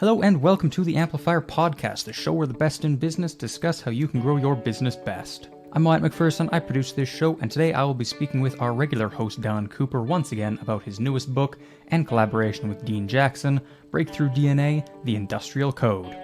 Hello and welcome to the Amplifier Podcast, the show where the best in business discuss how you can grow your business best. I'm Wyatt McPherson, I produce this show, and today I will be speaking with our regular host Don Cooper once again about his newest book and collaboration with Dean Jackson, Breakthrough DNA, The Industrial Code.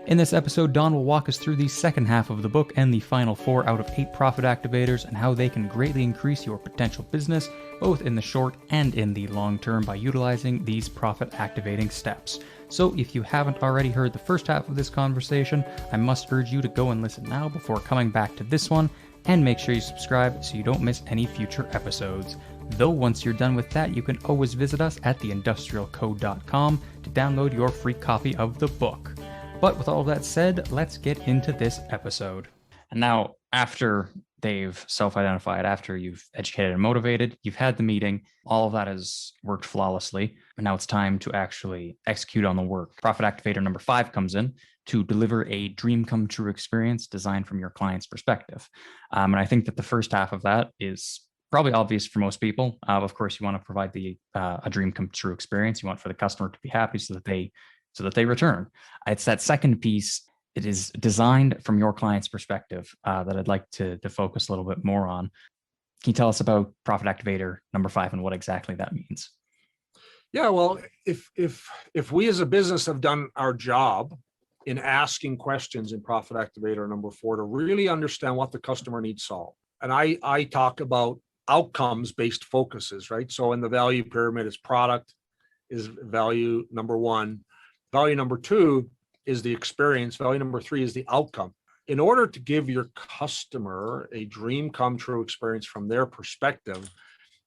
In this episode, Don will walk us through the second half of the book and the final 4 out of 8 profit activators and how they can greatly increase your potential business, both in the short and in the long term, by utilizing these profit activating steps. So if you haven't already heard the first half of this conversation, I must urge you to go and listen now before coming back to this one, and make sure you subscribe so you don't miss any future episodes. Though once you're done with that, you can always visit us at theindustrialcode.com to download your free copy of the book. But with all that said, let's get into this episode. And now, after they've self-identified, after you've educated and motivated, you've had the meeting, all of that has worked flawlessly, and now it's time to actually execute on the work. Profit activator number 5 comes in to deliver a dream come true experience designed from your client's perspective. And I think that the first half of that is probably obvious for most people. Of course, you want to provide a dream come true experience. You want for the customer to be happy so that they return. It's that second piece. It is designed from your client's perspective that I'd like to focus a little bit more on. Can you tell us about profit activator number 5 and what exactly that means? Yeah, well, if we as a business have done our job in asking questions in profit activator number 4 to really understand what the customer needs solved, and I talk about outcomes-based focuses, right? So in the value pyramid, is product is value number 1, value number 2 is the experience. Value number 3 is the outcome. In order to give your customer a dream come true experience from their perspective,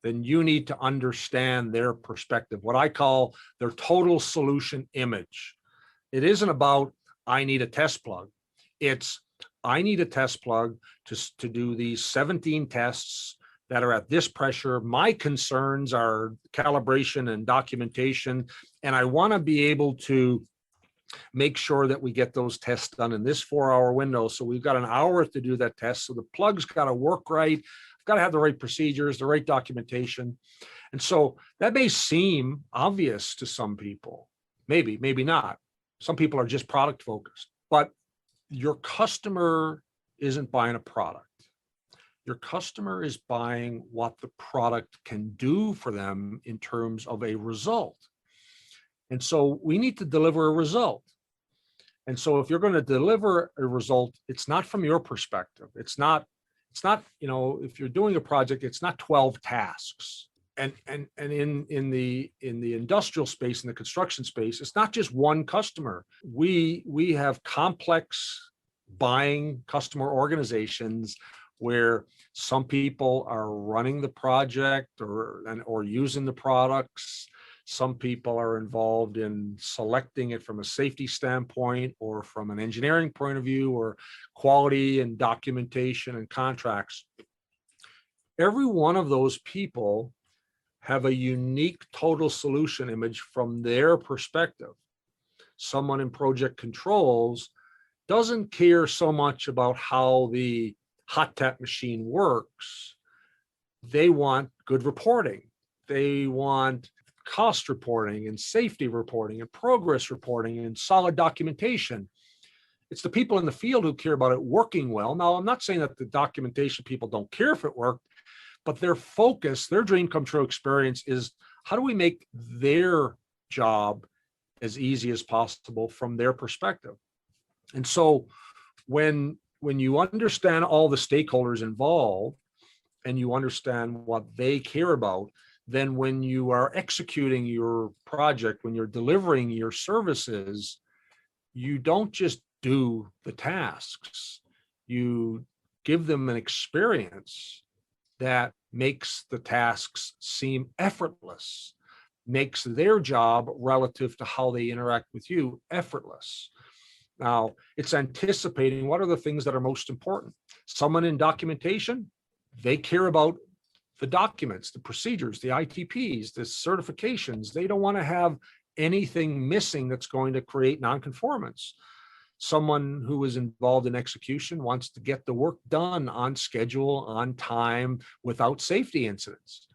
then you need to understand their perspective, what I call their total solution image. It isn't about, I need a test plug. It's, I need a test plug to do these 17 tests that are at this pressure. My concerns are calibration and documentation, and I want to be able to make sure that we get those tests done in this 4-hour window. So we've got an hour to do that test. So the plug's got to work right. I've got to have the right procedures, the right documentation. And so that may seem obvious to some people, maybe not. Some people are just product focused, but your customer isn't buying a product. Your customer is buying what the product can do for them in terms of a result. And so we need to deliver a result. And so if you're going to deliver a result, it's not from your perspective. It's not, if you're doing a project, it's not 12 tasks. And in the industrial space, in the construction space, it's not just one customer. We have complex buying customer organizations where some people are running the project or using the products. Some people are involved in selecting it from a safety standpoint or from an engineering point of view or quality and documentation and contracts. Every one of those people have a unique total solution image from their perspective. Someone in project controls doesn't care so much about how the hot tap machine works. They want good reporting. They want cost reporting and safety reporting and progress reporting and solid documentation. It's the people in the field who care about it working well. Now, I'm not saying that the documentation people don't care if it worked, but their focus, their dream come true experience is, how do we make their job as easy as possible from their perspective? And so when you understand all the stakeholders involved and you understand what they care about, then when you are executing your project, when you're delivering your services, you don't just do the tasks. You give them an experience that makes the tasks seem effortless, makes their job relative to how they interact with you effortless. Now, it's anticipating what are the things that are most important. Someone in documentation, they care about the documents, the procedures, the ITPs, the certifications. They don't want to have anything missing that's going to create nonconformance. Someone who is involved in execution wants to get the work done on schedule, on time, without safety incidents.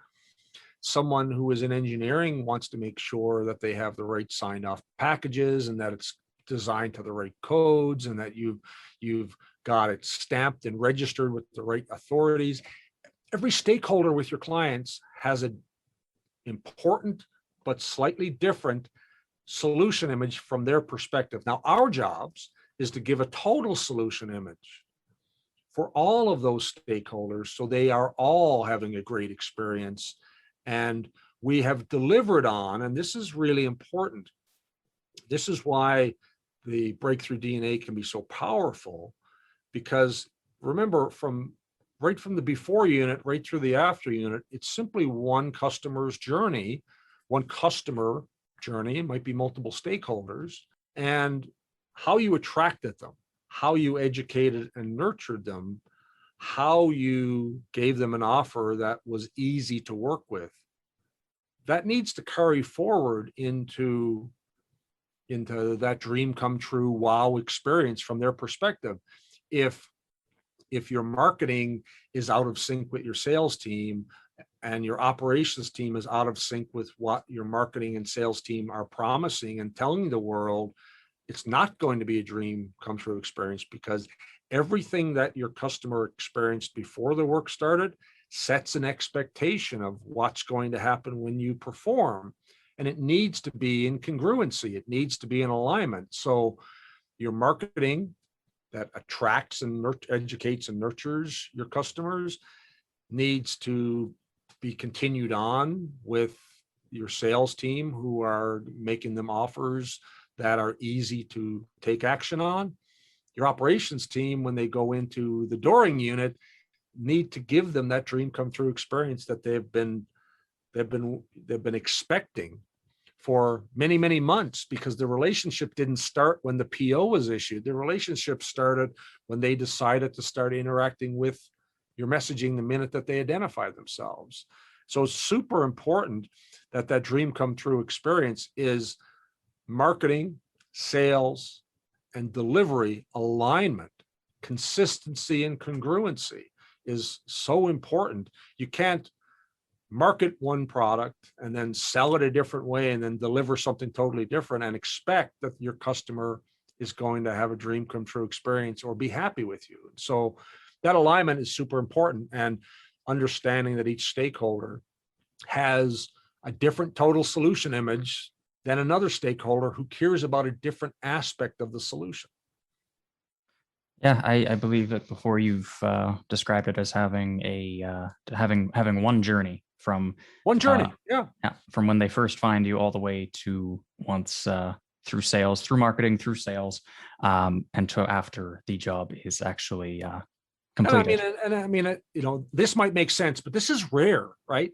Someone who is in engineering wants to make sure that they have the right signed off packages and that it's designed to the right codes and that you've got it stamped and registered with the right authorities. Every stakeholder with your clients has an important but slightly different solution image from their perspective. Now, our jobs is to give a total solution image for all of those stakeholders so they are all having a great experience. And we have delivered on, and this is really important. This is why the breakthrough DNA can be so powerful, because remember, right from the before unit, right through the after unit, it's simply one customer's journey, one customer journey. It might be multiple stakeholders, and how you attracted them, how you educated and nurtured them, how you gave them an offer that was easy to work with. That needs to carry forward into that dream come true wow experience from their perspective. If your marketing is out of sync with your sales team and your operations team is out of sync with what your marketing and sales team are promising and telling the world, it's not going to be a dream come true experience, because everything that your customer experienced before the work started sets an expectation of what's going to happen when you perform. And it needs to be in congruency. It needs to be in alignment. So your marketing that attracts and educates and nurtures your customers needs to be continued on with your sales team, who are making them offers that are easy to take action on. Your operations team, when they go into the dooring unit, need to give them that dream come true experience that they've been expecting for many, many months, because the relationship didn't start when the PO was issued. The relationship started when they decided to start interacting with your messaging the minute that they identify themselves. So it's super important that that dream come true experience is marketing, sales, and delivery alignment. Consistency and congruency is so important. You can't market one product and then sell it a different way and then deliver something totally different and expect that your customer is going to have a dream come true experience or be happy with you. So that alignment is super important, and understanding that each stakeholder has a different total solution image than another stakeholder who cares about a different aspect of the solution. Yeah, I believe that before you've described it as having having one journey from one journey, from when they first find you all the way to once through sales, through marketing, through sales, and to after the job is actually completed. This might make sense, but this is rare, right?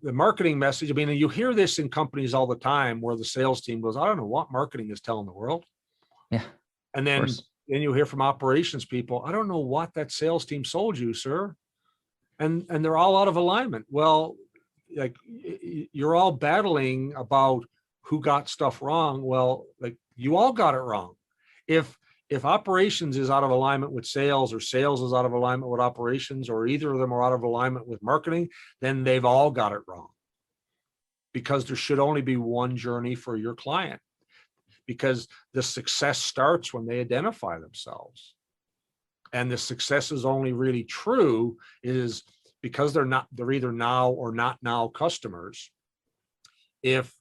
The marketing message. I mean, you hear this in companies all the time where the sales team goes, "I don't know what marketing is telling the world." Yeah, and then you hear from operations people, "I don't know what that sales team sold you, sir," and they're all out of alignment. Well, like, you're all battling about who got stuff wrong. Well, like, you all got it wrong. If operations is out of alignment with sales, or sales is out of alignment with operations, or either of them are out of alignment with marketing, then they've all got it wrong. Because there should only be one journey for your client, because the success starts when they identify themselves. And the success is only really true is because they're either now or not now customers. If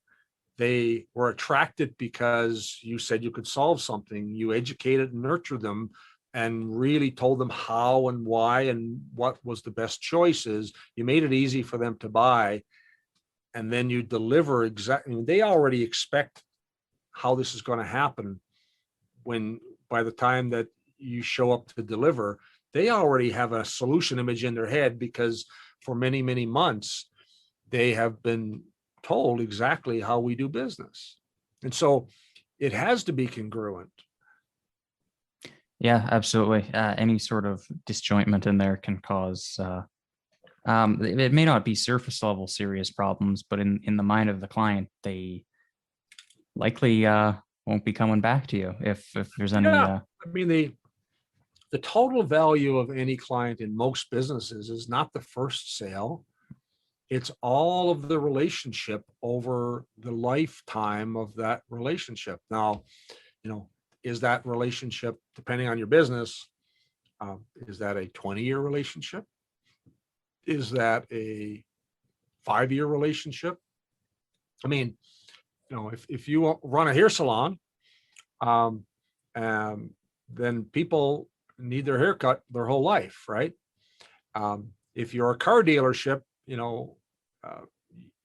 they were attracted because you said you could solve something, you educated and nurtured them and really told them how and why and what was the best choices, you made it easy for them to buy, and then you deliver exactly. They already expect how this is going to happen. When by the time that you show up to deliver, they already have a solution image in their head, because for many, many months, they have been told exactly how we do business. And so it has to be congruent. Yeah, absolutely. Any sort of disjointment in there can cause, it may not be surface level serious problems, but in the mind of the client, they likely won't be coming back to you if there's any. I mean, the total value of any client in most businesses is not the first sale. It's all of the relationship over the lifetime of that relationship. Now, is that relationship, depending on your business, is that a 20-year relationship? Is that a 5-year relationship? I mean, if you run a hair salon, um, then people need their haircut their whole life, right? If you're a car dealership, uh,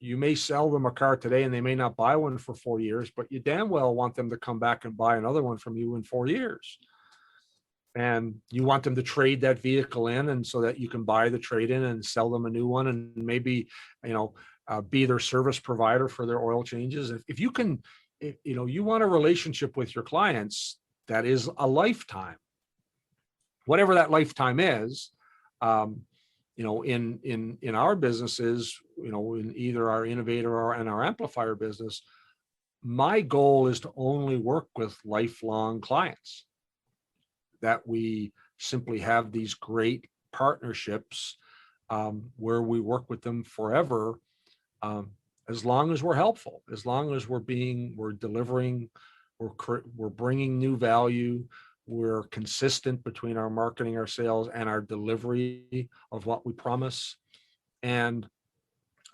you may sell them a car today and they may not buy one for 4 years, but you damn well want them to come back and buy another one from you in 4 years. And you want them to trade that vehicle in, and so that you can buy the trade in and sell them a new one, and maybe, be their service provider for their oil changes. If you can, you want a relationship with your clients that is a lifetime, whatever that lifetime is. In our businesses, in either our Innovator or in our Amplifier business, my goal is to only work with lifelong clients, that we simply have these great partnerships, where we work with them forever, as long as we're helpful, as long as we're delivering, we're bringing new value, we're consistent between our marketing, our sales, and our delivery of what we promise. And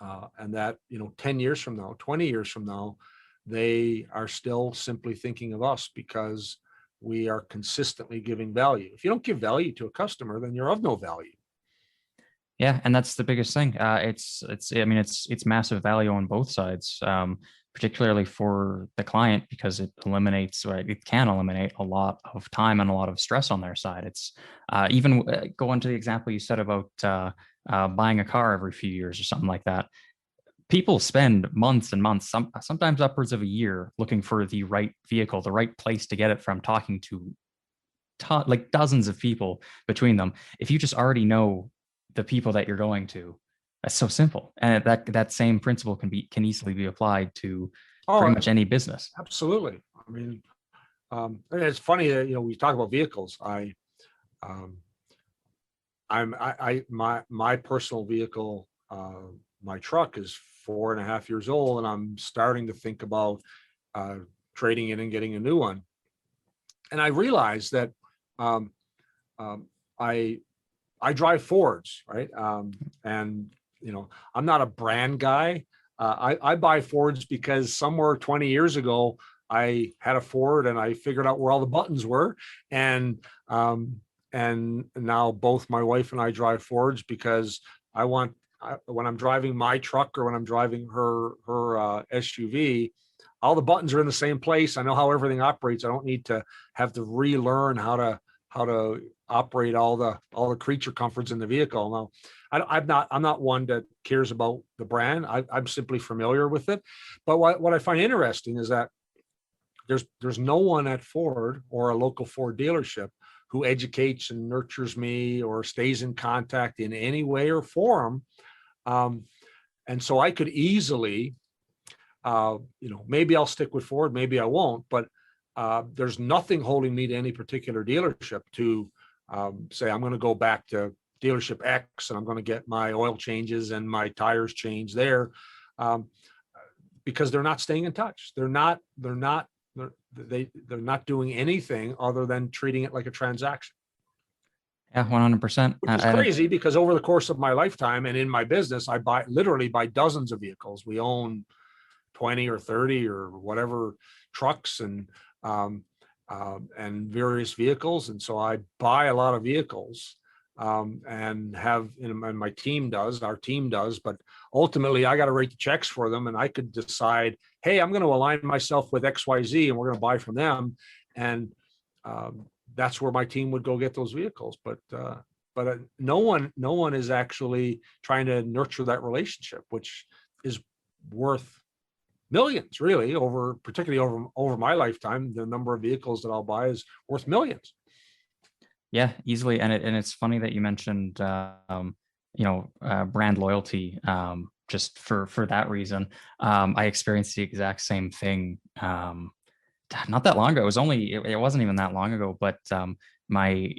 that, 10 years from now, 20 years from now, they are still simply thinking of us because we are consistently giving value. If you don't give value to a customer, then you're of no value. Yeah, and that's the biggest thing. It's massive value on both sides, particularly for the client, because it can eliminate a lot of time and a lot of stress on their side. It's even going to the example you said about buying a car every few years or something like that. People spend months and months, sometimes upwards of a year, looking for the right vehicle, the right place to get it from, talking to like dozens of people between them. If you just already know the people that you're going to, that's so simple. And that same principle can easily be applied to pretty much any business. Absolutely. I mean, it's funny that, we talk about vehicles. My personal vehicle, my truck is 4.5 years old, and I'm starting to think about trading it and getting a new one. And I realized that I drive Fords, right? And I'm not a brand guy. I buy Fords because somewhere 20 years ago, I had a Ford and I figured out where all the buttons were. And now both my wife and I drive Fords because when I'm driving my truck or when I'm driving her SUV, all the buttons are in the same place. I know how everything operates. I don't need to have to relearn how to operate all the creature comforts in the vehicle. Now, I'm not one that cares about the brand. I'm simply familiar with it. But what I find interesting is that there's no one at Ford or a local Ford dealership who educates and nurtures me or stays in contact in any way or form. And so I could easily, maybe I'll stick with Ford, maybe I won't, but there's nothing holding me to any particular dealership to say I'm going to go back to dealership X and I'm going to get my oil changes and my tires changed there, because they're not staying in touch. They're not doing anything other than treating it like a transaction. Yeah, 100%. Which is crazy, because over the course of my lifetime and in my business, I literally buy dozens of vehicles. We own 20 or 30 or whatever trucks and various vehicles. And so I buy a lot of vehicles, and my our team does, but ultimately I got to write the checks for them, and I could decide, hey, I'm going to align myself with XYZ and we're going to buy from them. And that's where my team would go get those vehicles. But no one is actually trying to nurture that relationship, which is worth millions, really, particularly over my lifetime. The number of vehicles that I'll buy is worth millions. Yeah, easily. And it's funny that you mentioned brand loyalty. Just for that reason, I experienced the exact same thing. Not that long ago. It wasn't even that long ago, but my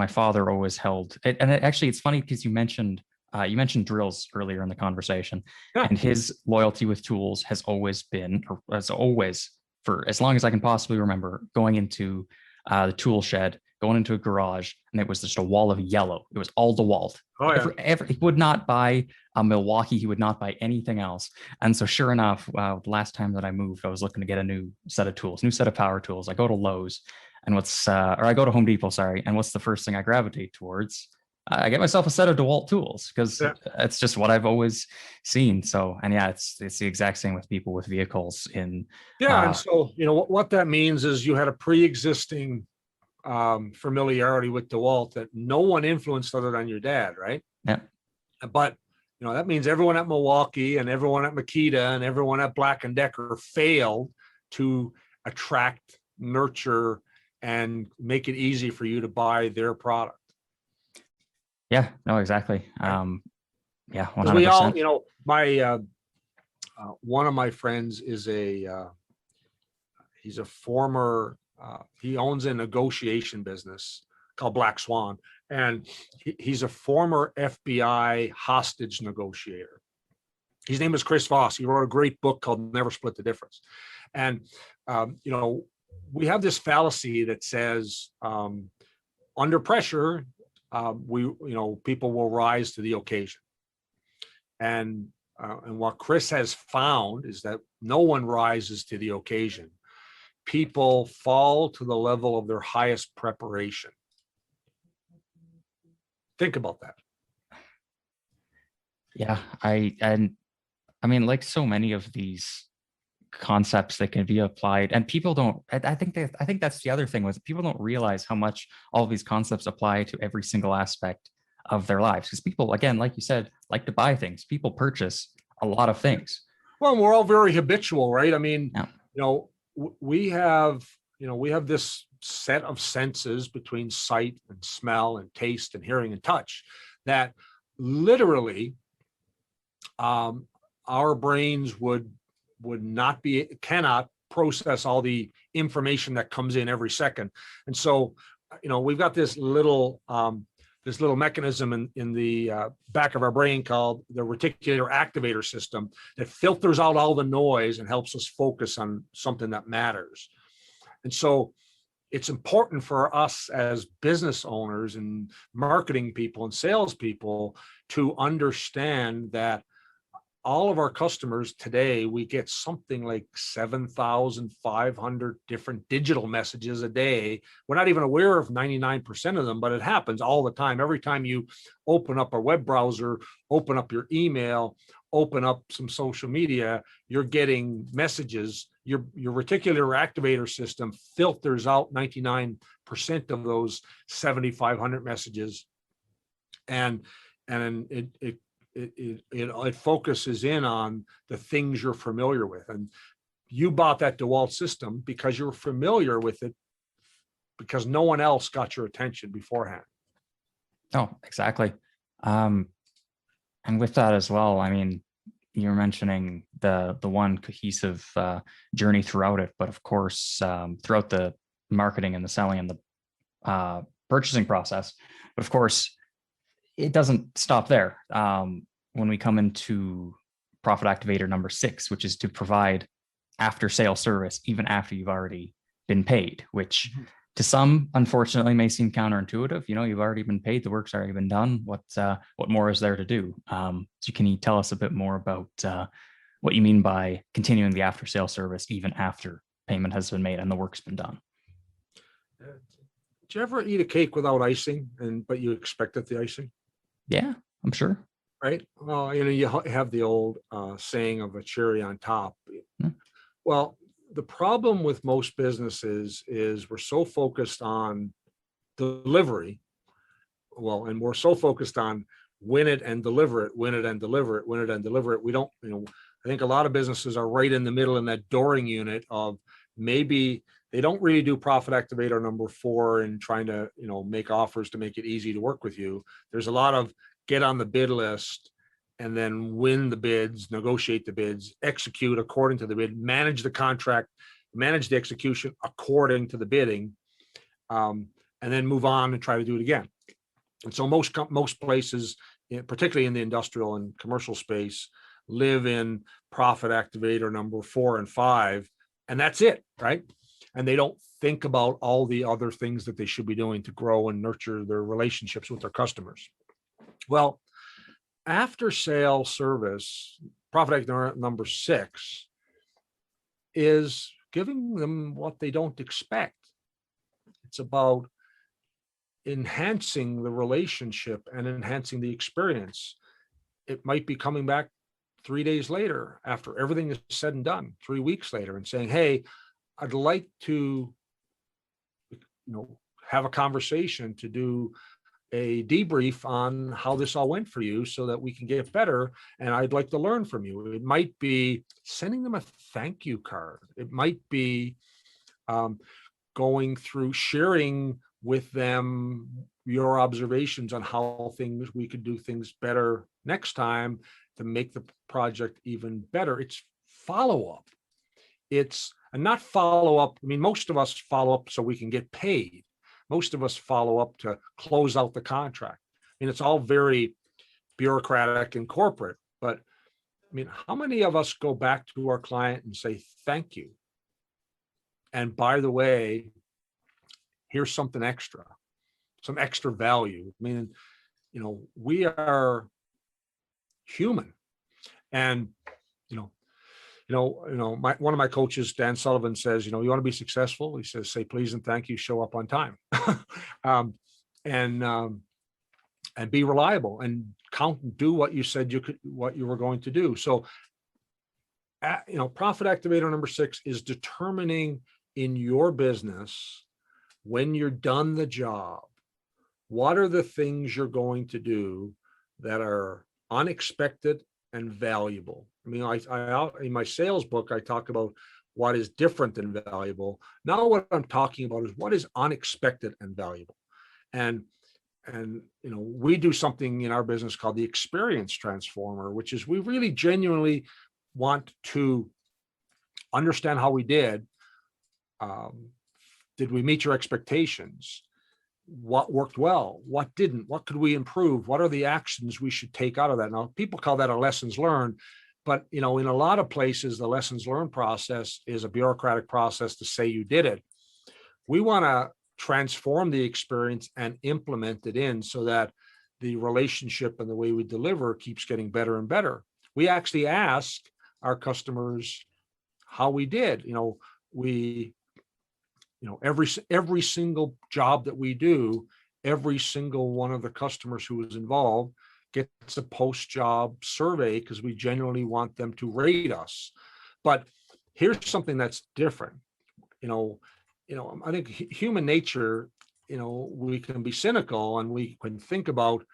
father always held it. And actually, it's funny because you mentioned You mentioned drills earlier in the conversation, Yeah. and his loyalty with tools has always been, or has always, for as long as I can possibly remember, going into the tool shed, going into a garage, and it was just a wall of yellow. It was all DeWalt. Oh yeah. He would not buy a Milwaukee. He would not buy anything else. And so, sure enough, the last time that I moved, I was looking to get a new set of tools, new set of power tools. I go to Lowe's, and I go to Home Depot, sorry. And what's the first thing I gravitate towards? I get myself a set of DeWalt tools because it's just what I've always seen. So, and yeah, it's the exact same with people with vehicles in. And so, what that means is you had a pre-existing familiarity with DeWalt that no one influenced other than your dad, right? Yeah. But that means everyone at Milwaukee and everyone at Makita and everyone at Black & Decker failed to attract, nurture, and make it easy for you to buy their product. Yeah, no, exactly. Yeah, 100%. We all, my one of my friends is he's a former, he owns a negotiation business called Black Swan, and he's a former FBI hostage negotiator. His name is Chris Voss. He wrote a great book called Never Split the Difference. And, we have this fallacy that says under pressure, people will rise to the occasion. And what Chris has found is that no one rises to the occasion. People fall to the level of their highest preparation. Think about that. Yeah, I mean, like so many of these concepts that can be applied, and people don't. I think that's the other thing, was people don't realize how much all of these concepts apply to every single aspect of their lives. Because people, again, like you said, like to buy things. People purchase a lot of things. Well, we're all very habitual, right? I mean, we have this set of senses between sight and smell and taste and hearing and touch that literally our brains cannot process all the information that comes in every second. And so, we've got this little mechanism in the back of our brain called the reticular activator system that filters out all the noise and helps us focus on something that matters. And so it's important for us as business owners and marketing people and salespeople to understand that all of our customers today, we get something like 7,500 different digital messages a day. We're not even aware of 99% of them, but it happens all the time. Every time you open up a web browser, open up your email, open up some social media, you're getting messages. Your reticular activator system filters out 99% of those 7,500 messages, and it focuses in on the things you're familiar with. And you bought that DeWalt system because you're familiar with it, because no one else got your attention beforehand. Oh, exactly. And with that as well, I mean, you're mentioning the one cohesive journey throughout it, but of course, throughout the marketing and the selling and the purchasing process. But of course, it doesn't stop there. When we come into profit activator number 6, which is to provide after sale service even after you've already been paid, which to some, unfortunately, may seem counterintuitive. You've already been paid, the work's already been done. What more is there to do? So can you tell us a bit more about what you mean by continuing the after sale service even after payment has been made and the work's been done? Did you ever eat a cake without icing, but you expected the icing? Yeah, I'm sure. Right. Well, you have the old saying of a cherry on top. Well, the problem with most businesses is we're so focused on delivery. Well, and we're so focused on win it and deliver it, win it and deliver it, win it and deliver it. We don't, I think a lot of businesses are right in the middle in that dooring unit of maybe they don't really do profit activator number 4 and trying to, make offers to make it easy to work with you. There's a lot of get on the bid list and then win the bids, negotiate the bids, execute according to the bid, manage the contract, manage the execution according to the bidding, and then move on and try to do it again. And so most places, particularly in the industrial and commercial space, live in profit activator number 4 and 5, and that's it, right? And they don't think about all the other things that they should be doing to grow and nurture their relationships with their customers. Well, after sale service, profit activator number 6 is giving them what they don't expect. It's about enhancing the relationship and enhancing the experience. It might be coming back 3 days later after everything is said and done, 3 weeks later, and saying, hey, I'd like to, have a conversation to do a debrief on how this all went for you so that we can get better. And I'd like to learn from you. It might be sending them a thank you card. It might be going through sharing with them your observations on how we could do things better next time to make the project even better. It's follow-up. And not follow-up. I mean, most of us follow up so we can get paid. Most of us follow up to close out the contract. I mean, it's all very bureaucratic and corporate, but I mean, how many of us go back to our client and say, thank you? And by the way, here's something extra, some extra value. I mean, we are human. And, one of my coaches, Dan Sullivan, says, you want to be successful? He says, say please and thank you, show up on time, and be reliable and do what you said what you were going to do. So, profit activator number 6 is determining in your business, when you're done the job, what are the things you're going to do that are unexpected and valuable? I mean, I in my sales book, I talk about what is different than valuable. Now what I'm talking about is what is unexpected and valuable. And we do something in our business called the experience transformer, which is we really genuinely want to understand how we did. Did we meet your expectations? What worked well? What didn't? What could we improve? What are the actions we should take out of that? Now, people call that a lessons learned, but in a lot of places, the lessons learned process is a bureaucratic process to say you did it. We want to transform the experience and implement it in so that the relationship and the way we deliver keeps getting better and better. We actually ask our customers how we did. Every single job that we do, every single one of the customers who is involved gets a post-job survey because we genuinely want them to rate us. But here's something that's different. I think human nature, we can be cynical and we can think about,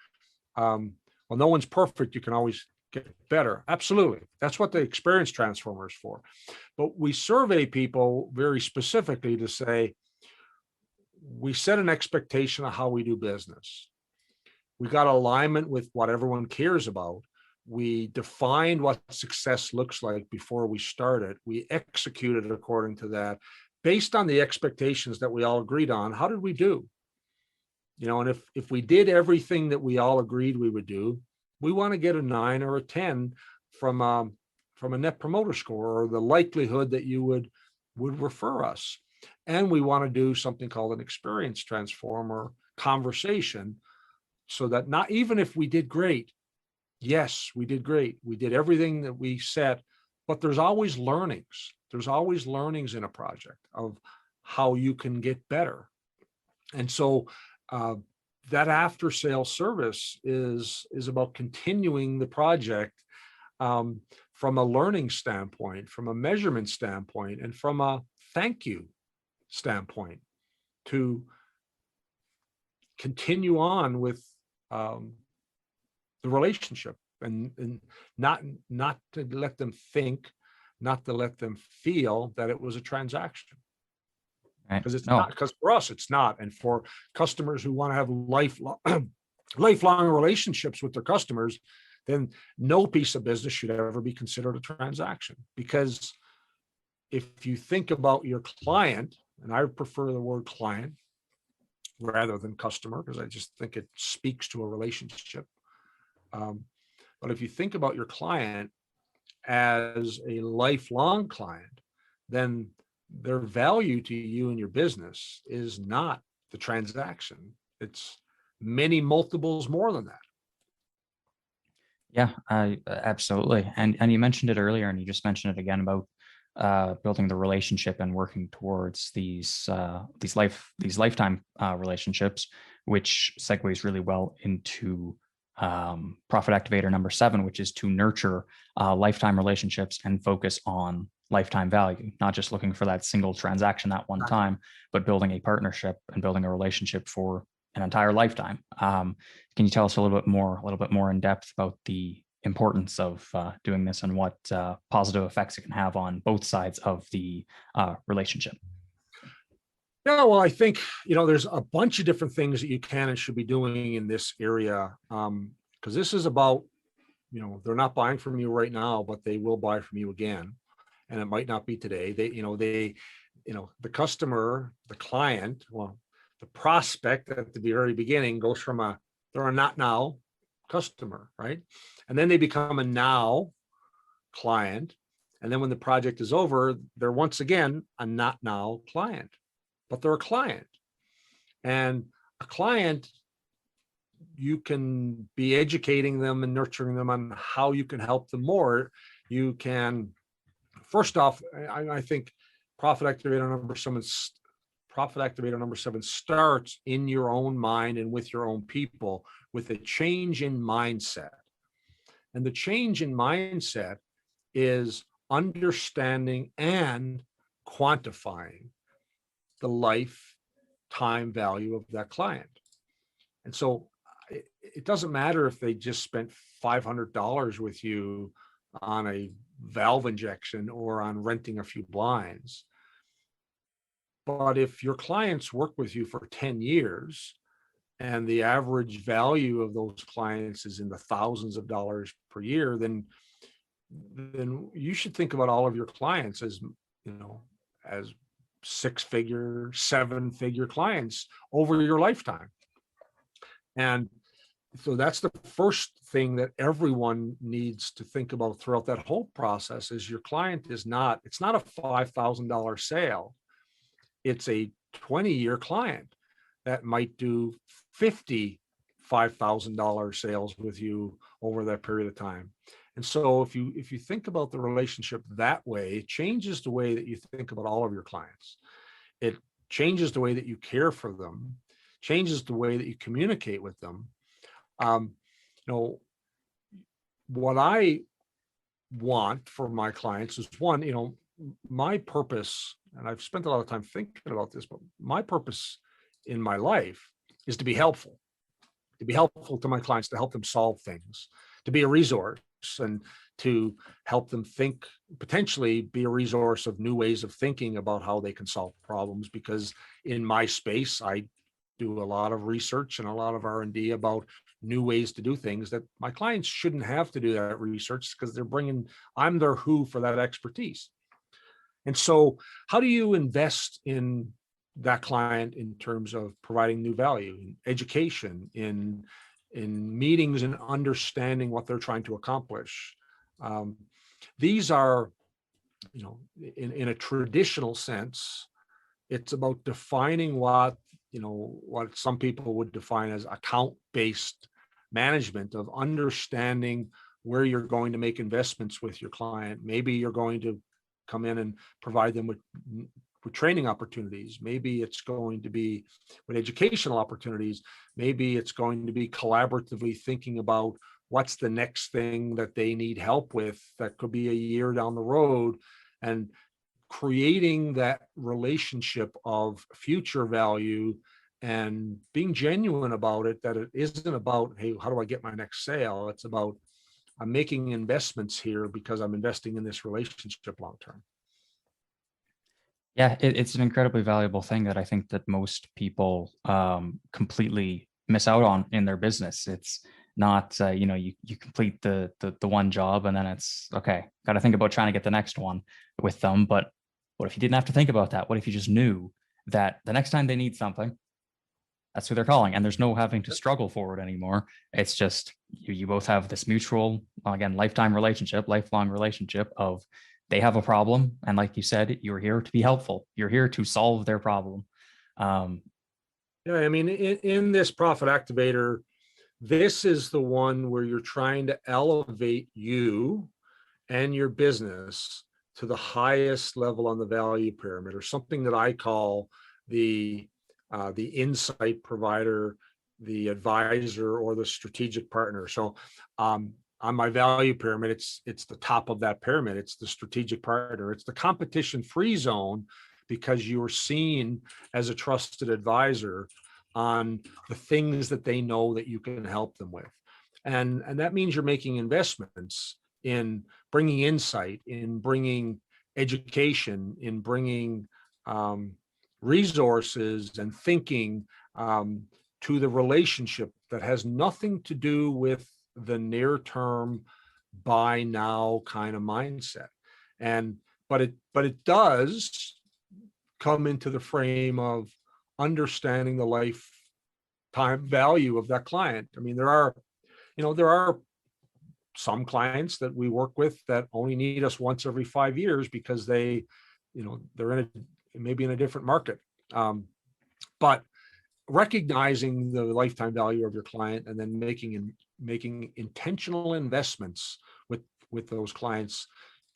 well, no one's perfect. You can always get better. Absolutely. That's what the experience transformer is for. But we survey people very specifically to say, we set an expectation of how we do business. We got alignment with what everyone cares about. We defined what success looks like before we started. We executed according to that. Based on the expectations that we all agreed on, how did we do? And if we did everything that we all agreed we would do, we want to get a 9 or a 10 from a net promoter score, or the likelihood that you would refer us. And we want to do something called an experience transformer conversation, so that not even if we did great, yes, we did great, we did everything that we set, but there's always learnings. There's always learnings in a project of how you can get better. And so that after sale service is about continuing the project from a learning standpoint, from a measurement standpoint, and from a thank you standpoint, to continue on with the relationship and not to let them think, not to let them feel that it was a transaction. Because it's not, because for us, it's not. And for customers who want to have lifelong relationships with their customers, then no piece of business should ever be considered a transaction. Because if you think about your client, and I prefer the word client rather than customer, because I just think it speaks to a relationship. But if you think about your client as a lifelong client, then their value to you and your business is not the transaction. It's many multiples more than that. Yeah, absolutely. And you mentioned it earlier, and you just mentioned it again about building the relationship and working towards these lifetime relationships, which segues really well into profit activator number 7, which is to nurture lifetime relationships and focus on lifetime value, not just looking for that single transaction that one time, but building a partnership and building a relationship for an entire lifetime. Can you tell us a little bit more in depth about the importance of doing this and what positive effects it can have on both sides of the relationship? Yeah, well, I think, there's a bunch of different things that you can and should be doing in this area. Because this is about, they're not buying from you right now, but they will buy from you again. And it might not be today. The customer, the client, well, the prospect at the very beginning goes from they're a not now customer, right? And then they become a now client. And then when the project is over, they're once again a not now client, but they're a client. And a client, you can be educating them and nurturing them on how you can help them more. You can, first off, I think profit activator number 7 starts in your own mind and with your own people with a change in mindset. And the change in mindset is understanding and quantifying the lifetime value of that client. And so it doesn't matter if they just spent $500 with you on a valve injection or on renting a few blinds. But if your clients work with you for 10 years and the average value of those clients is in the thousands of dollars per year, then you should think about all of your clients as 6-figure, 7-figure clients over your lifetime. And so that's the first thing that everyone needs to think about throughout that whole process is your client it's not a $5,000 sale. It's a 20-year client that might do 50 $5,000 sales with you over that period of time. And so if you think about the relationship that way, it changes the way that you think about all of your clients. It changes the way that you care for them, changes the way that you communicate with them. What I want for my clients is one, my purpose, and I've spent a lot of time thinking about this, but my purpose in my life is to be helpful to my clients, to help them solve things, to be a resource and to help them think, potentially be a resource of new ways of thinking about how they can solve problems. Because in my space, I do a lot of research and a lot of R&D about new ways to do things that my clients shouldn't have to do that research because I'm their who for that expertise. And so how do you invest in that client in terms of providing new value, in education, in meetings and understanding what they're trying to accomplish? These are, in a traditional sense, it's about defining what some people would define as account-based management, of understanding where you're going to make investments with your client. Maybe you're going to come in and provide them with training opportunities. Maybe it's going to be with educational opportunities. Maybe it's going to be collaboratively thinking about what's the next thing that they need help with that could be a year down the road, and creating that relationship of future value and being genuine about it, that it isn't about, hey, how do I get my next sale? It's about, I'm making investments here because I'm investing in this relationship long term. Yeah, it's an incredibly valuable thing that I think that most people completely miss out on in their business. It's not, you complete the one job and then it's, okay, got to think about trying to get the next one with them. But what if you didn't have to think about that? What if you just knew that the next time they need something, That's who they're calling. And there's no having to struggle for it anymore. It's just you both have this mutual, again, lifelong relationship of they have a problem. And like you said, you're here to be helpful. You're here to solve their problem. Yeah, I mean, in this profit activator, this is the one where you're trying to elevate you and your business to the highest level on the value pyramid, or something that I call the insight provider, the advisor, or the strategic partner. So on my value pyramid, it's the top of that pyramid. It's the strategic partner. It's the competition-free zone, because you are seen as a trusted advisor on the things that they know that you can help them with. And that means you're making investments in bringing insight, in bringing education, in bringing resources and thinking to the relationship that has nothing to do with the near term buy now kind of mindset. But it does come into the frame of understanding the lifetime value of that client. I mean, there are some clients that we work with that only need us once every 5 years because they're maybe in a different market. But recognizing the lifetime value of your client and then making intentional investments with those clients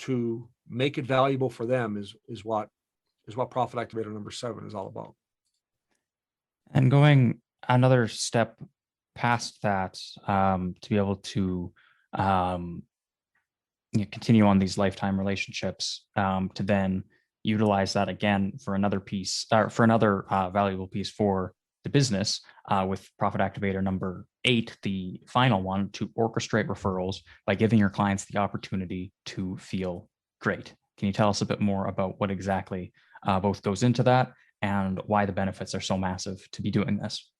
to make it valuable for them is what profit activator number 7 is all about. And going another step past that, to be able to continue on these lifetime relationships, to then utilize that again for another piece, or for another valuable piece for the business, with profit activator number 8, the final one, to orchestrate referrals by giving your clients the opportunity to feel great. Can you tell us a bit more about what exactly both goes into that and why the benefits are so massive to be doing this?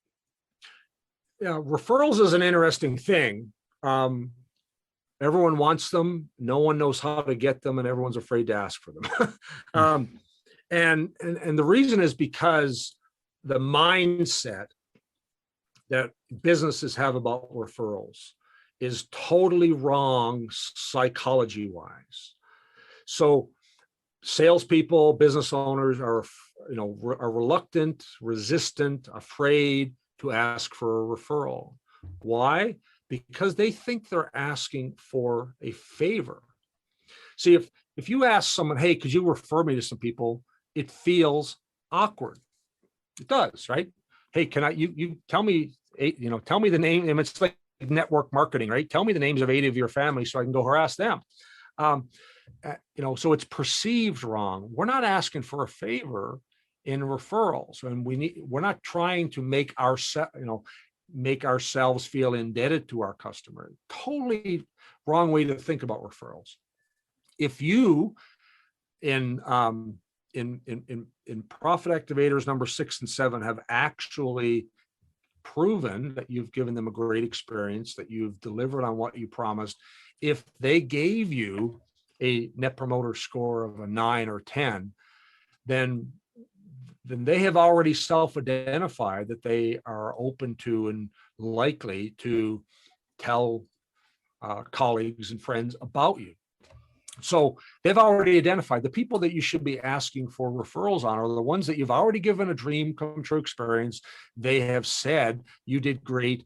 Yeah, referrals is an interesting thing. Everyone wants them. No one knows how to get them, and everyone's afraid to ask for them. And the reason is because the mindset that businesses have about referrals is totally wrong psychology-wise. So salespeople, business owners are reluctant, resistant, afraid to ask for a referral. Why? Because they think they're asking for a favor. See, if you ask someone, hey, could you refer me to some people? It feels awkward. It does, right? Hey, can you tell me, tell me the name, and it's like network marketing, right? Tell me the names of 8 of your family so I can go harass them. So it's perceived wrong. We're not asking for a favor in referrals, and we're not trying to make ourselves feel indebted to our customer. Totally wrong way to think about referrals. If you in profit activators number 6 and 7 have actually proven that you've given them a great experience, that you've delivered on what you promised, if they gave you a net promoter score of a 9 or 10, then they have already self-identified that they are open to and likely to tell colleagues and friends about you. So they've already identified the people that you should be asking for referrals on are the ones that you've already given a dream come true experience. They have said you did great.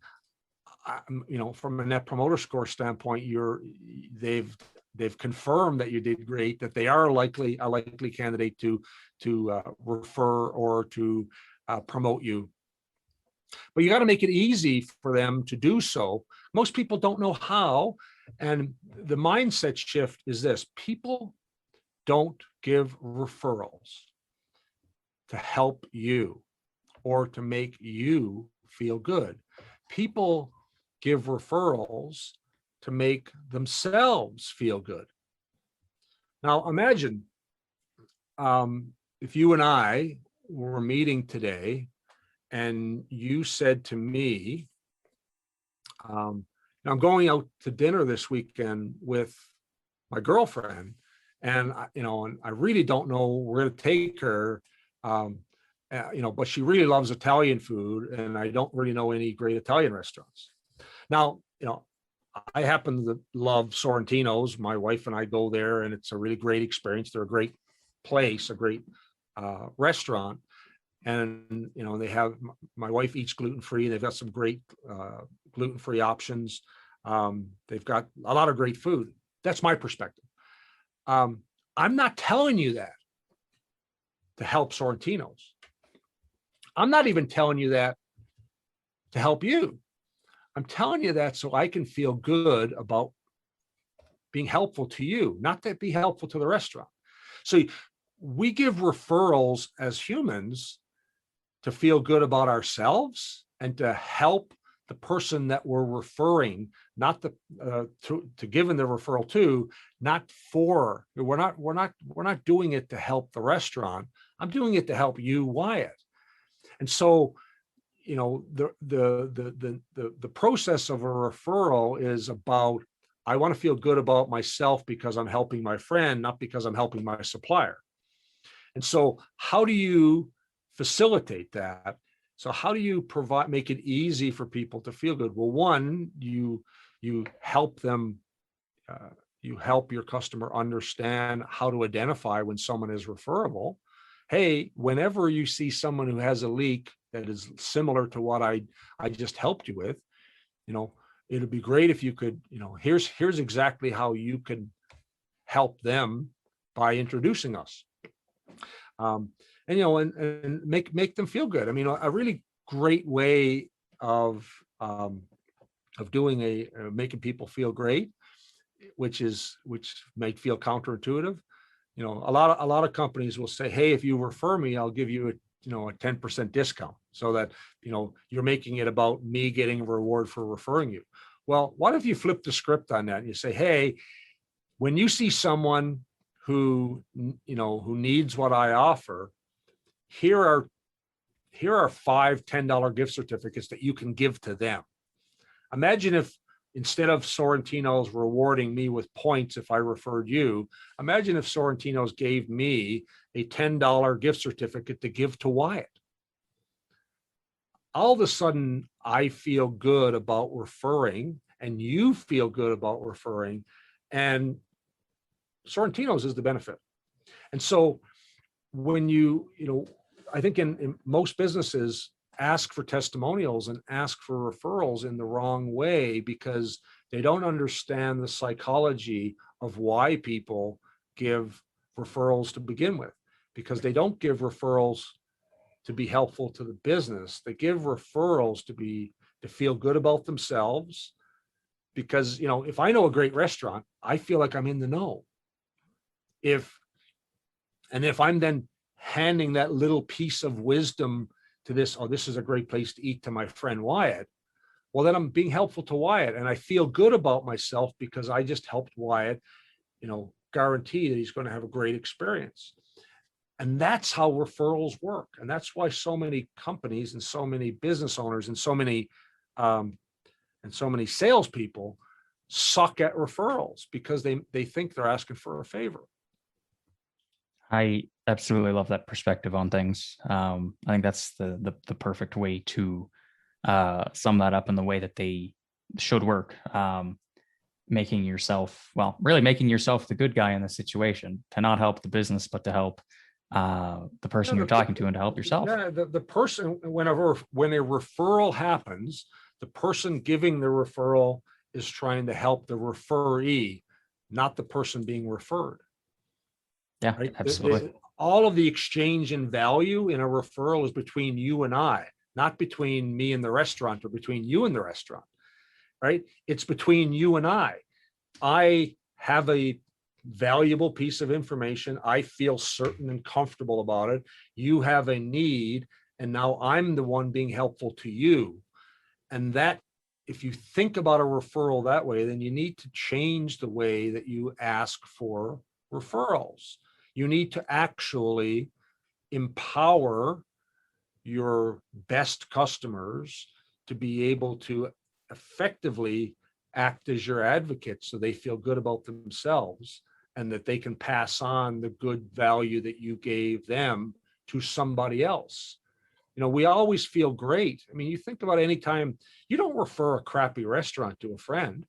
From a net promoter score standpoint, they've confirmed that you did great, that they are a likely candidate to refer or to promote you. But you got to make it easy for them to do so. Most people don't know how. And the mindset shift is this: people don't give referrals to help you or to make you feel good. People give referrals to make themselves feel good. Now, imagine if you and I were meeting today and you said to me, I'm going out to dinner this weekend with my girlfriend, and I really don't know where to take her. but she really loves Italian food, and I don't really know any great Italian restaurants. Now, I happen to love Sorrentino's. My wife and I go there, and it's a really great experience. They're a great place, a great restaurant. And, they have, my wife eats gluten-free. They've got some great gluten-free options. They've got a lot of great food. That's my perspective. I'm not telling you that to help Sorrentino's. I'm not even telling you that to help you. I'm telling you that so I can feel good about being helpful to you, not to be helpful to the restaurant. So we give referrals as humans to feel good about ourselves and to help the person that we're referring, not to give them the referral to, not for. We're not doing it to help the restaurant. I'm doing it to help you, Wyatt. And so, the process of a referral is about, I want to feel good about myself because I'm helping my friend, not because I'm helping my supplier. And so how do you facilitate that? So how do you make it easy for people to feel good? Well, one, you help them, you help your customer understand how to identify when someone is referable. Hey, whenever you see someone who has a leak that is similar to what I just helped you with, it'd be great if you could, here's exactly how you can help them by introducing us. And make them feel good. I mean, a really great way of doing making people feel great, which might feel counterintuitive. A lot of companies will say, hey, if you refer me, I'll give you a 10% discount, so that you're making it about me getting a reward for referring you. Well, what if you flip the script on that and you say, hey, when you see someone who needs what I offer, here are $5 $10 gift certificates that you can give to them. Imagine if, instead of Sorrentino's rewarding me with points if I referred you, imagine if Sorrentino's gave me a $10 gift certificate to give to Wyatt. All of a sudden, I feel good about referring, and you feel good about referring, and Sorrentino's is the benefit. And so when I think in most businesses ask for testimonials and ask for referrals in the wrong way, because they don't understand the psychology of why people give referrals to begin with, because they don't give referrals to be helpful to the business. They give referrals to feel good about themselves, because, if I know a great restaurant, I feel like I'm in the know. If I'm then handing that little piece of wisdom to this is a great place to eat, to my friend Wyatt, well, then I'm being helpful to Wyatt, and I feel good about myself because I just helped Wyatt, guarantee that he's going to have a great experience. And that's how referrals work. And that's why so many companies and so many business owners and so many salespeople suck at referrals, because they think they're asking for a favor. I absolutely love that perspective on things. I think that's the perfect way to sum that up in the way that they should work. Making yourself the good guy in the situation, to not help the business, but to help the person you're talking to, and to help yourself. Yeah, the person, when a referral happens, the person giving the referral is trying to help the referee, not the person being referred. Yeah, right? absolutely. All of the exchange in value in a referral is between you and I, not between me and the restaurant, or between you and the restaurant, right? It's between you and I. I have a valuable piece of information. I feel certain and comfortable about it. You have a need, and now I'm the one being helpful to you. And that, if you think about a referral that way, then you need to change the way that you ask for referrals. You need to actually empower your best customers to be able to effectively act as your advocate, so they feel good about themselves, and that they can pass on the good value that you gave them to somebody else. We always feel great. I mean, you think about any time you don't refer a crappy restaurant to a friend,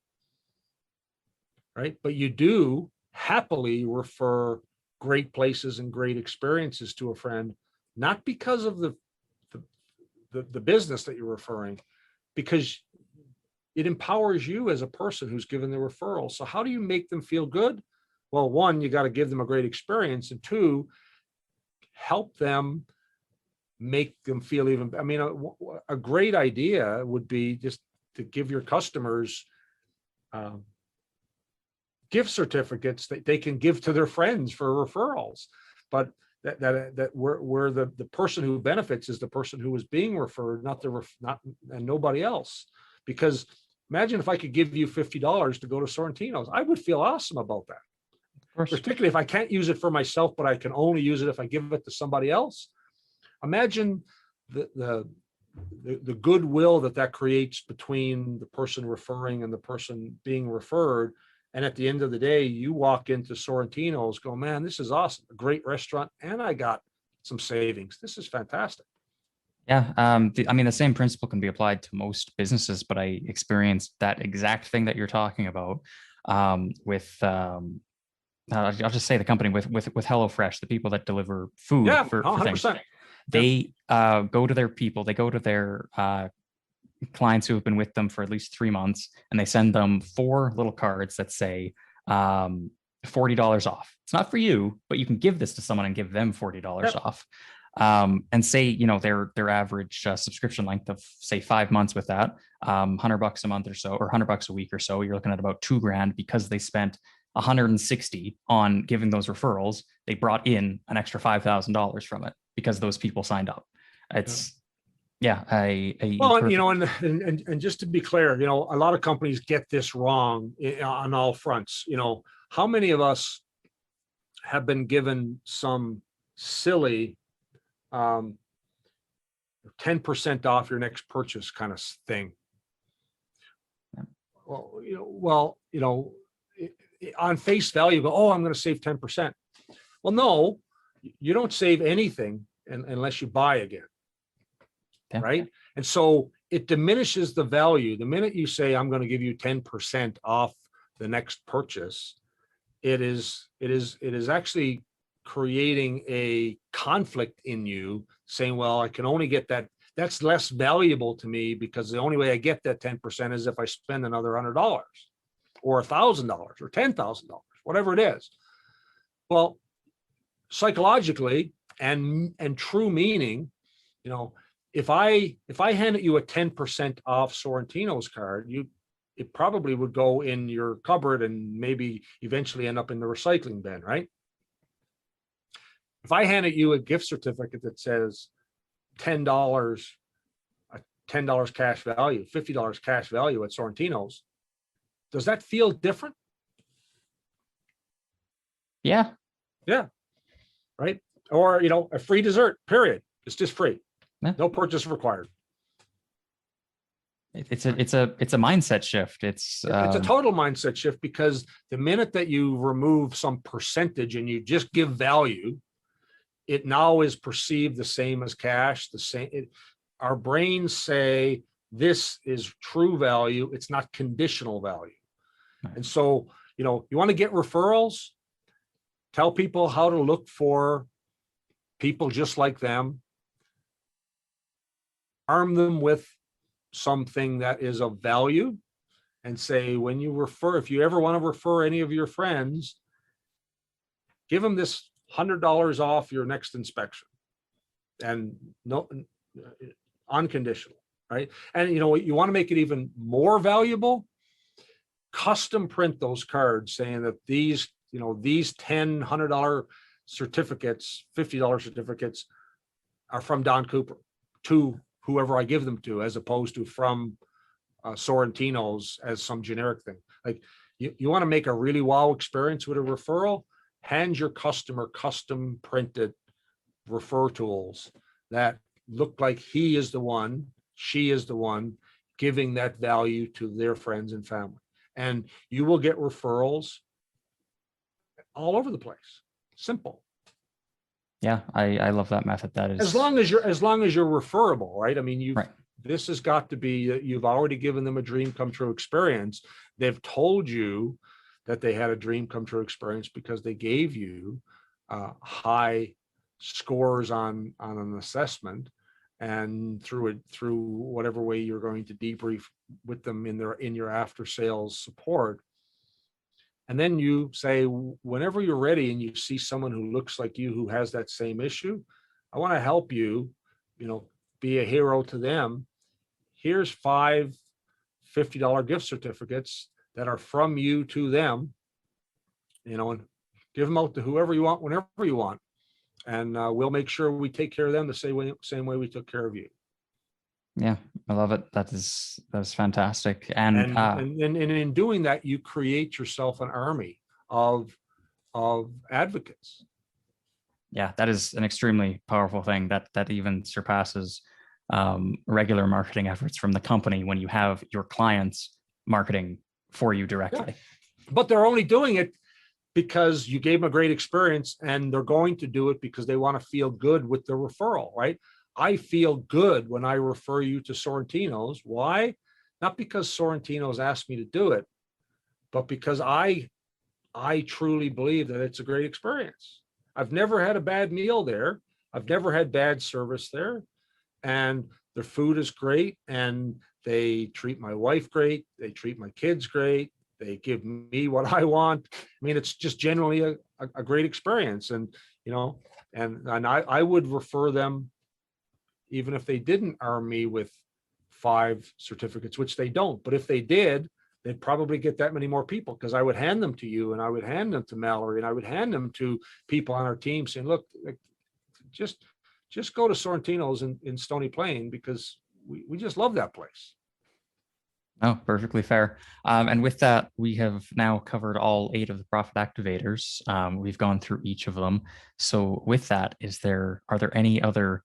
right? But you do happily refer great places and great experiences to a friend, not because of the business that you're referring, because it empowers you as a person who's given the referral. So how do you make them feel good? Well, one, you got to give them a great experience, and two, help them make them feel even. I mean, a great idea would be just to give your customers gift certificates that they can give to their friends for referrals, but that where the person who benefits is the person who is being referred, not and nobody else. Because imagine if I could give you $50 to go to Sorrentino's, I would feel awesome about that. Particularly if I can't use it for myself, but I can only use it if I give it to somebody else. Imagine the goodwill that creates between the person referring and the person being referred. And at the end of the day, you walk into Sorrentino's, go, man, this is awesome, a great restaurant, and I got some savings. This is fantastic. Yeah, I mean, the same principle can be applied to most businesses, but I experienced that exact thing that you're talking about with. I'll just say the company with HelloFresh, the people that deliver food for things. They go to their people, they go to their clients who have been with them for at least 3 months, and they send them 4 little cards that say $40 off. It's not for you, but you can give this to someone and give them $40 off. And say, their average subscription length of say 5 months with that, $100 a month or so, or $100 a week or so, you're looking at about $2,000 because they spent $160 on giving those referrals. They brought in an extra $5,000 from it because those people signed up. It's and just to be clear, a lot of companies get this wrong on all fronts. How many of us have been given some silly 10% off your next purchase kind of thing? On face value, go, oh, I'm going to save 10%. Well, no, you don't save anything unless you buy again. Yeah. Right. And so it diminishes the value. The minute you say, I'm going to give you 10% off the next purchase, it is actually creating a conflict in you, saying, well, I can only get that. That's less valuable to me because the only way I get that 10% is if I spend another $100 or $1,000 or $10,000, whatever it is. Well, psychologically and true meaning, if I handed you a 10% off Sorrentino's card, it probably would go in your cupboard and maybe eventually end up in the recycling bin, right? If I handed you a gift certificate that says $10 cash value, $50 cash value at Sorrentino's, does that feel different? Yeah. Yeah. Right. Or, a free dessert, period. It's just free. Yeah. No purchase required. It's a mindset shift. It's a total mindset shift, because the minute that you remove some percentage and you just give value, it now is perceived the same as cash. Our brains say this is true value. It's not conditional value. Right. And so, you want to get referrals, tell people how to look for people just like them, arm them with something that is of value, and say, when you refer, if you ever want to refer any of your friends, give them this $100 off your next inspection, and no, unconditional, right? And you want to make it even more valuable, custom print those cards saying that these 10 $100 certificates, $50 certificates are from Don Cooper to whoever I give them to, as opposed to from Sorrentino's as some generic thing. Like, you want to make a really wow experience with a referral, hand your customer custom printed refer tools that look like he is the one, she is the one giving that value to their friends and family. And you will get referrals all over the place. Simple. Yeah, I love that method. That is As long as you're referable, right? I mean, right. this has got to be, you've already given them a dream come true experience. They've told you that they had a dream come true experience because they gave you high scores on an assessment, and through whatever way you're going to debrief with them in your after sales support. And then you say, whenever you're ready and you see someone who looks like you, who has that same issue, I want to help you, be a hero to them. Here's 5 $50 gift certificates that are from you to them, and give them out to whoever you want, whenever you want. And we'll make sure we take care of them the same way we took care of you. Yeah, I love it. That is fantastic. And in doing that, you create yourself an army of advocates. yeah, that is an extremely powerful thing that even surpasses regular marketing efforts from the company when you have your clients marketing for you directly. Yeah. But they're only doing it because you gave them a great experience, and they're going to do it because they want to feel good with the referral, right? I feel good when I refer you to Sorrentino's. Why? Not because Sorrentino's asked me to do it, but because I truly believe that it's a great experience. I've never had a bad meal there. I've never had bad service there. And their food is great. And they treat my wife great. They treat my kids great. They give me what I want. I mean, it's just generally a great experience. And, and I would refer them, even if they didn't arm me with 5 certificates, which they don't. But if they did, they'd probably get that many more people, because I would hand them to you, and I would hand them to Mallory, and I would hand them to people on our team saying, look, just go to Sorrentino's in Stony Plain, because we just love that place. Oh, perfectly fair. And with that, we have now covered all 8 of the profit activators. We've gone through each of them. So with that, are there any other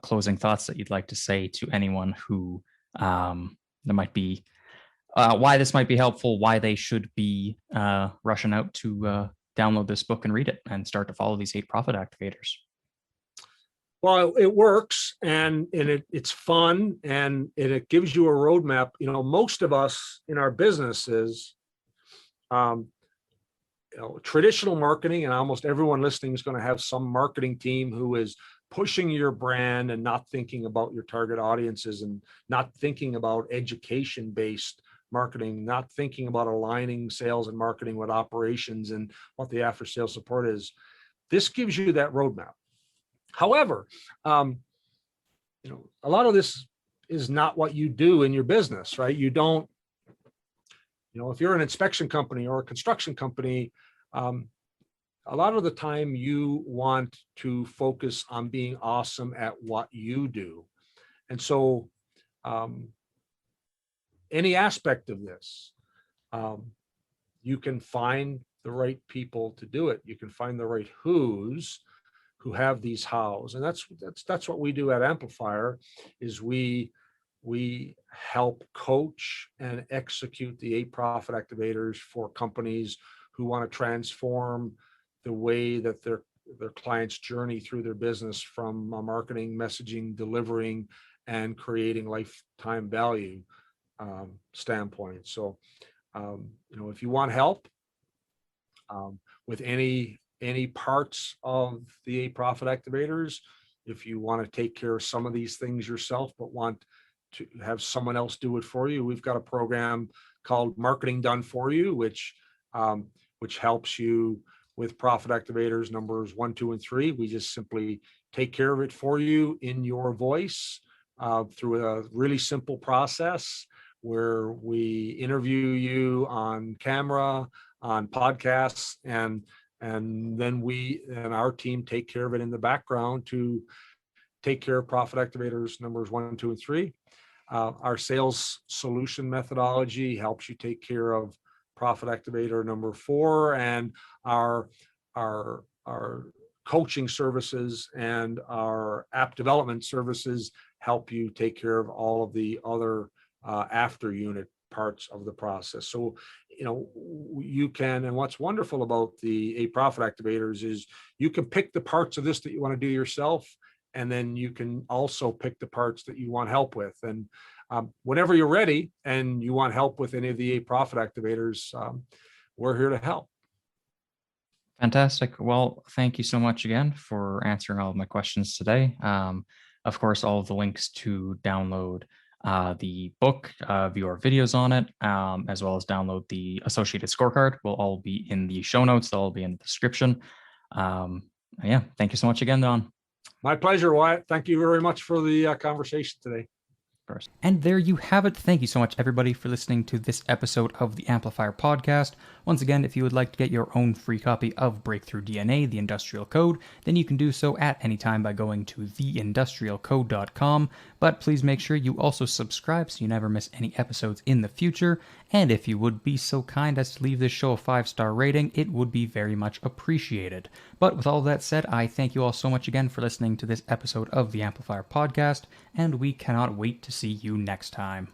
closing thoughts that you'd like to say to anyone who there might be, why this might be helpful, why they should be rushing out to download this book and read it and start to follow these 8 profit activators? Well, it works, and it's fun, and it gives you a roadmap. Most of us in our businesses, traditional marketing, and almost everyone listening is going to have some marketing team who is pushing your brand and not thinking about your target audiences, and not thinking about education-based marketing, not thinking about aligning sales and marketing with operations and what the after-sales support is. This gives you that roadmap. However, a lot of this is not what you do in your business, right? You don't, if you're an inspection company or a construction company, a lot of the time you want to focus on being awesome at what you do. And so any aspect of this, you can find the right people to do it. You can find the right who's who have these hows. And that's what we do at Amplifier, is we help coach and execute the 8 profit activators for companies who want to transform the way that their clients journey through their business, from marketing, messaging, delivering, and creating lifetime value standpoint. So, if you want help with any parts of the 8 profit activators, if you want to take care of some of these things yourself but want to have someone else do it for you, we've got a program called Marketing Done For You, which helps you with profit activators numbers 1, 2, and 3. We just simply take care of it for you in your voice through a really simple process where we interview you on camera, on podcasts, and then we and our team take care of it in the background to take care of profit activators numbers 1, 2, and 3. Our sales solution methodology helps you take care of profit activator number 4, and our coaching services and our app development services help you take care of all of the other after unit parts of the process. So you can, and what's wonderful about the profit activators is you can pick the parts of this that you want to do yourself, and then you can also pick the parts that you want help with. And whenever you're ready and you want help with any of the profit activators, we're here to help. Fantastic. Well, thank you so much again for answering all of my questions today. Of course, all of the links to download the book, view our videos on it, as well as download the associated scorecard will all be in the show notes. They'll all be in the description. Yeah, thank you so much again, Don. My pleasure, Wyatt. Thank you very much for the conversation today. And there you have it. Thank you so much, everybody, for listening to this episode of the Amplifier Podcast. Once again, if you would like to get your own free copy of Breakthrough DNA, the Industrial Code, then you can do so at any time by going to theindustrialcode.com. But please make sure you also subscribe so you never miss any episodes in the future. And if you would be so kind as to leave this show a 5-star rating, it would be very much appreciated. But with all that said, I thank you all so much again for listening to this episode of the Amplifier Podcast, and we cannot wait to see you next time.